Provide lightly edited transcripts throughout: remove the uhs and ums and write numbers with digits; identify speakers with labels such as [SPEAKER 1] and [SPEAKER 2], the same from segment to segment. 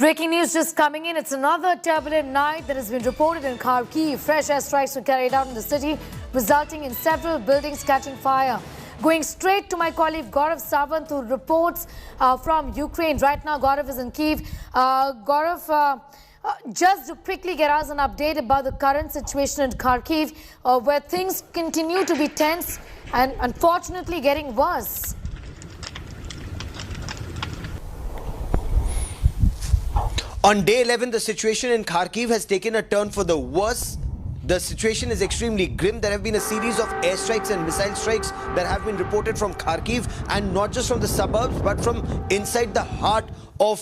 [SPEAKER 1] Breaking news just coming in. It's another turbulent night that has been reported in Kharkiv. Fresh airstrikes were carried out in the city, resulting in several buildings catching fire. Going straight to my colleague Gaurav Sawant, who reports from Ukraine. Right now, Gaurav is in Kyiv. Gaurav, just to quickly get us an update about the current situation in Kharkiv, where things continue to be tense and unfortunately getting worse.
[SPEAKER 2] On day 11, the situation in Kharkiv has taken a turn for the worse. The situation is extremely grim. There have been a series of airstrikes and missile strikes that have been reported from Kharkiv, and not just from the suburbs, but from inside the heart of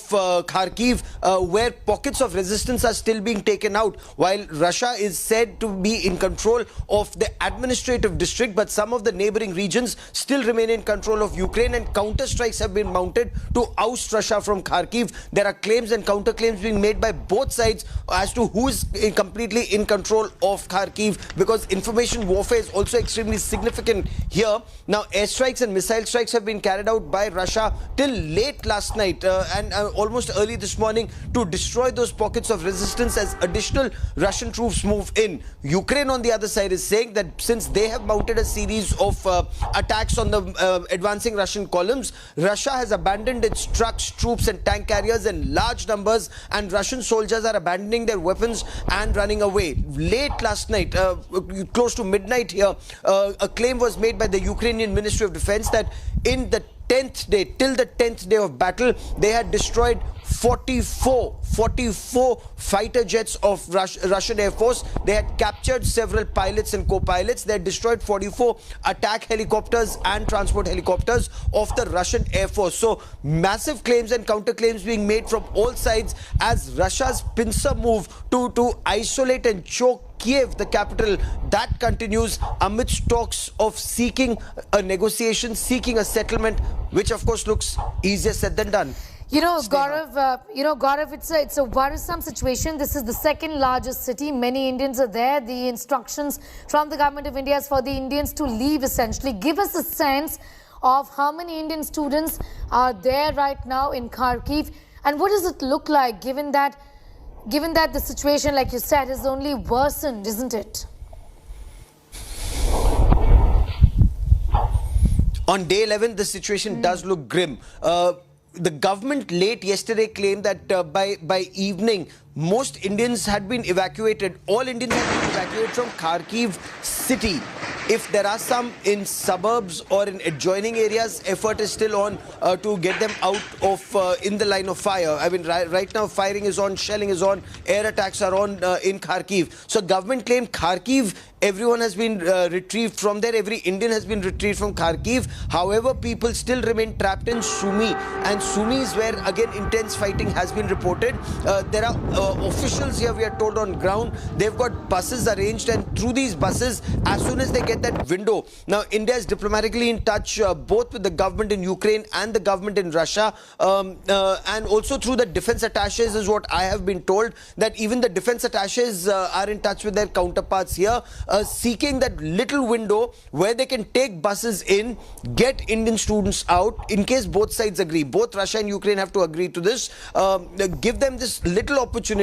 [SPEAKER 2] Kharkiv, where pockets of resistance are still being taken out, while Russia is said to be in control of the administrative district, but some of the neighboring regions still remain in control of Ukraine, and counter-strikes have been mounted to oust Russia from Kharkiv. There are claims and counter-claims being made by both sides as to who is completely in control of Kharkiv, because information warfare is also extremely significant here. Now, airstrikes and missile strikes have been carried out by Russia till late last night and almost early this morning to destroy those pockets of resistance as additional Russian troops move in. Ukraine, on the other side, is saying that since they have mounted a series of attacks on the advancing Russian columns, Russia has abandoned its trucks, troops and tank carriers in large numbers, and Russian soldiers are abandoning their weapons and running away. Late last night, close to midnight here, a claim was made by the Ukrainian Ministry of Defense that in the 10th day, till the 10th day of battle, they had destroyed 44 fighter jets of Russian Air Force. They had captured several pilots and co-pilots. They had destroyed 44 attack helicopters and transport helicopters of the Russian Air Force. So massive claims and counterclaims being made from all sides as Russia's pincer move to isolate and choke Kiev, the capital, that continues amidst talks of seeking a negotiation, seeking a settlement, which of course looks easier said than done.
[SPEAKER 1] Gaurav, it's a worrisome situation. This is the second largest city. Many Indians are there. The instructions from the government of India is for the Indians to leave, essentially. Give us a sense of how many Indian students are there right now in Kharkiv, and what does it look like given that the situation, like you said, has only worsened, isn't it?
[SPEAKER 2] On day 11, the situation does look grim. The government late yesterday claimed that by evening, most Indians had been evacuated. All Indians had been evacuated from Kharkiv city. If there are some in suburbs or in adjoining areas, effort is still on to get them out of in the line of fire. I mean, right now firing is on, shelling is on, air attacks are on in Kharkiv. So government claimed Kharkiv, everyone has been retrieved from there. Every Indian has been retrieved from Kharkiv. However, people still remain trapped in Sumy, and Sumy is where again intense fighting has been reported. There are officials here, we are told, on ground. They've got buses arranged, and through these buses, as soon as they get that window. Now, India is diplomatically in touch both with the government in Ukraine and the government in Russia, and also through the defense attaches is what I have been told, that even the defense attaches are in touch with their counterparts here, seeking that little window where they can take buses in, get Indian students out, in case both sides agree. Both Russia and Ukraine have to agree to this. Give them this little opportunity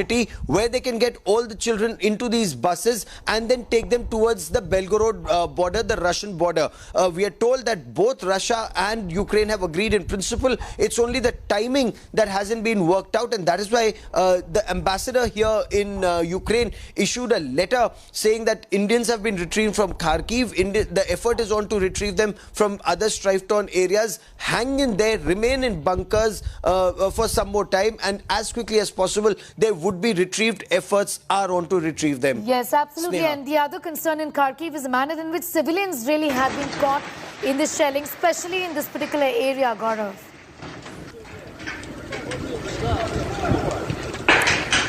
[SPEAKER 2] where they can get all the children into these buses and then take them towards the Belgorod border, the Russian border. We are told that both Russia and Ukraine have agreed in principle. It's only the timing that hasn't been worked out, and that is why the ambassador here in Ukraine issued a letter saying that Indians have been retrieved from Kharkiv. The effort is on to retrieve them from other strife-torn areas. Hang in there, remain in bunkers for some more time, and as quickly as possible they would be retrieved. Efforts are on to retrieve them.
[SPEAKER 1] Yes, absolutely. Sneha. And the other concern in Kharkiv is the manner in which civilians really have been caught in this shelling, especially in this particular area, Gaurav.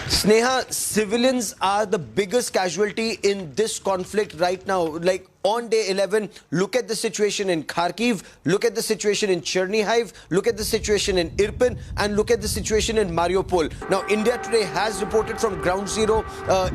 [SPEAKER 2] Sneha, civilians are the biggest casualty in this conflict right now. Like, on day 11, look at the situation in Kharkiv, look at the situation in Chernihiv, look at the situation in Irpin, and look at the situation in Mariupol. Now, India today has reported from ground zero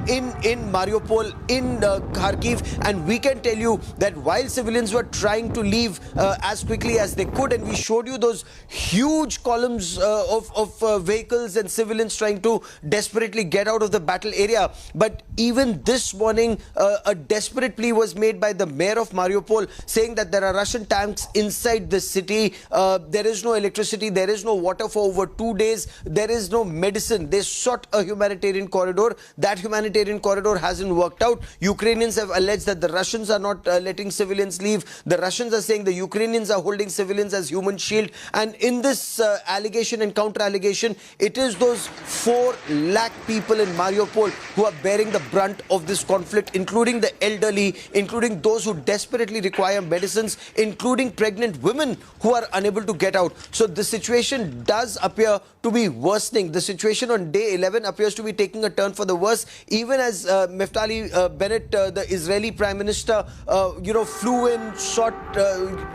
[SPEAKER 2] in Mariupol, in Kharkiv, and we can tell you that while civilians were trying to leave as quickly as they could, and we showed you those huge columns of vehicles and civilians trying to desperately get out of the battle area, but even this morning a desperate plea was made by the mayor of Mariupol, saying that there are Russian tanks inside the city, there is no electricity, there is no water for over 2 days, there is no medicine. They sought a humanitarian corridor. That humanitarian corridor hasn't worked out. Ukrainians have alleged that the Russians are not letting civilians leave. The Russians are saying the Ukrainians are holding civilians as human shield. And in this allegation and counter allegation, it is those 4 lakh people in Mariupol who are bearing the brunt of this conflict, including the elderly, including those who desperately require medicines, including pregnant women who are unable to get out. So the situation does appear to be worsening. The situation on day 11 appears to be taking a turn for the worse, even as Naftali Bennett, the Israeli Prime Minister, flew in,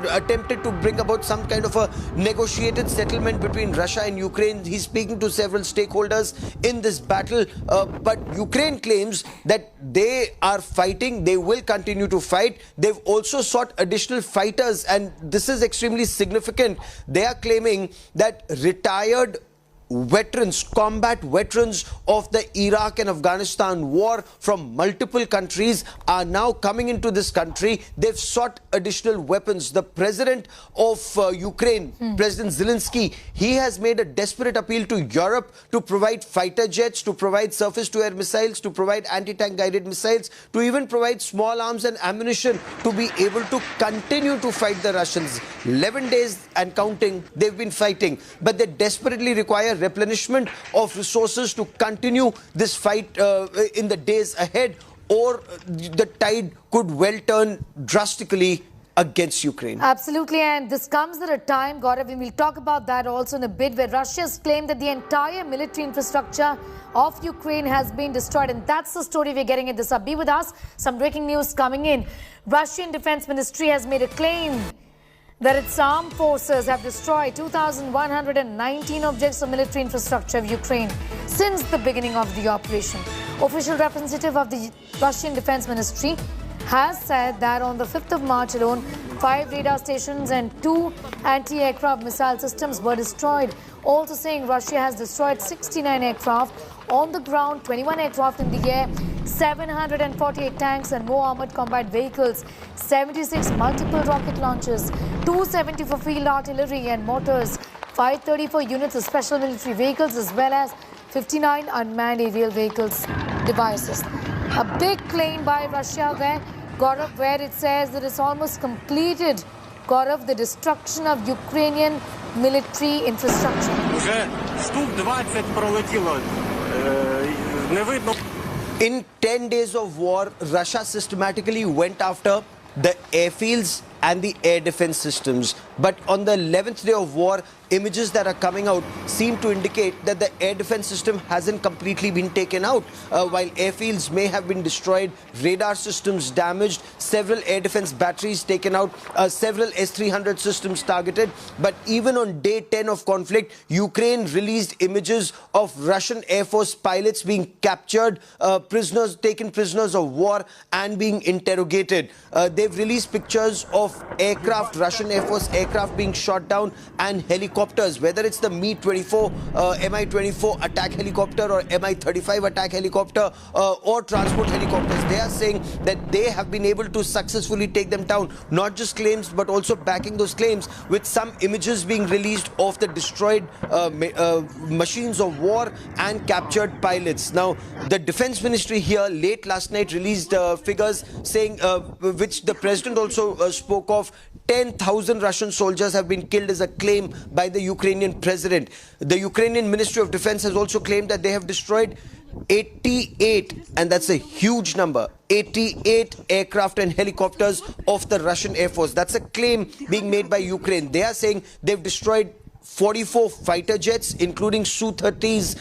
[SPEAKER 2] attempted to bring about some kind of a negotiated settlement between Russia and Ukraine. He's speaking to several stakeholders in this battle, but Ukraine claims that they are fighting, they will continue to fight. They've also sought additional fighters, and this is extremely significant. They are claiming that retired veterans, combat veterans of the Iraq and Afghanistan war from multiple countries are now coming into this country. They've sought additional weapons. The president of Ukraine, President Zelensky, he has made a desperate appeal to Europe to provide fighter jets, to provide surface-to-air missiles, to provide anti-tank guided missiles, to even provide small arms and ammunition to be able to continue to fight the Russians. 11 days and counting, they've been fighting, but they desperately require replenishment of resources to continue this fight in the days ahead, or the tide could well turn drastically against Ukraine.
[SPEAKER 1] Absolutely, and this comes at a time, Gaurav, and we'll talk about that also in a bit, where Russia's claimed that the entire military infrastructure of Ukraine has been destroyed, and that's the story we're getting at this up. Be with us. Some breaking news coming in. Russian Defense Ministry has made a claim that its armed forces have destroyed 2,119 objects of military infrastructure of Ukraine since the beginning of the operation. Official representative of the Russian Defense Ministry has said that on the 5th of March alone, 5 radar stations and 2 anti-aircraft missile systems were destroyed. Also saying Russia has destroyed 69 aircraft on the ground, 21 aircraft in the air, 748 tanks and more armored combat vehicles, 76 multiple rocket launchers, 274 field artillery and mortars, 534 units of special military vehicles, as well as 59 unmanned aerial vehicles devices. A big claim by Russia there, Gaurav, where it says that it's almost completed, Gaurav, the destruction of Ukrainian military infrastructure.
[SPEAKER 2] In 10 days of war, Russia systematically went after the airfields and the air defense systems. But on the 11th day of war, images that are coming out seem to indicate that the air defense system hasn't completely been taken out. While airfields may have been destroyed, radar systems damaged, several air defense batteries taken out, several S-300 systems targeted. But even on day 10 of conflict, Ukraine released images of Russian Air Force pilots being captured, taken prisoners of war and being interrogated. They've released pictures of aircraft, Russian Air Force aircraft being shot down, and helicopters, whether it's the Mi-24, Mi-24 attack helicopter or Mi-35 attack helicopter or transport helicopters. They are saying that they have been able to successfully take them down. Not just claims, but also backing those claims with some images being released of the destroyed machines of war and captured pilots. Now, the Defense Ministry here late last night released figures saying, which the President also spoke of, 10,000 Russian soldiers have been killed as a claim by the Ukrainian President. The Ukrainian Ministry of Defense has also claimed that they have destroyed 88, and that's a huge number, 88 aircraft and helicopters of the Russian Air Force. That's a claim being made by Ukraine. They are saying they've destroyed 44 fighter jets, including Su-30s,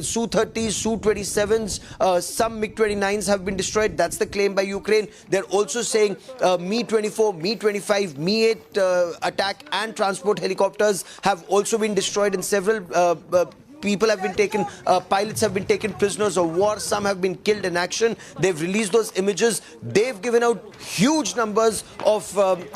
[SPEAKER 2] Su-27s, some MiG-29s have been destroyed. That's the claim by Ukraine. They're also saying Mi-24, Mi-25, Mi-8 attack and transport helicopters have also been destroyed, and several people have been taken, pilots have been taken prisoners of war. Some have been killed in action. They've released those images. They've given out huge numbers of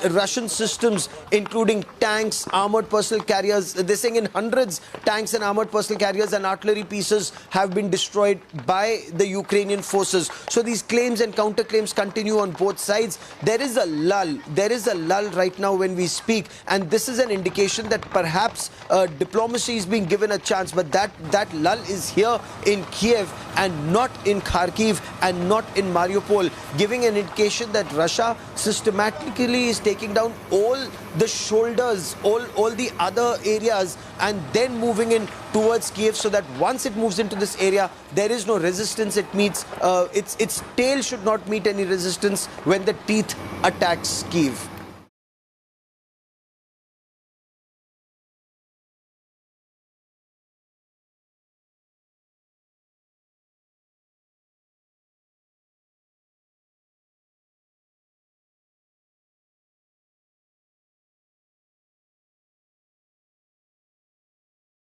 [SPEAKER 2] Russian systems, including tanks, armored personnel carriers. They're saying in hundreds tanks and armored personnel carriers and artillery pieces have been destroyed by the Ukrainian forces. So these claims and counterclaims continue on both sides. There is a lull. There is a lull right now when we speak, and this is an indication that perhaps diplomacy is being given a chance. But that lull is here in Kiev and not in Kharkiv and not in Mariupol, giving an indication that Russia systematically is taking down all the shoulders, all the other areas, and then moving in towards Kiev, so that once it moves into this area, there is no resistance it meets. Its tail should not meet any resistance when the teeth attacks Kiev.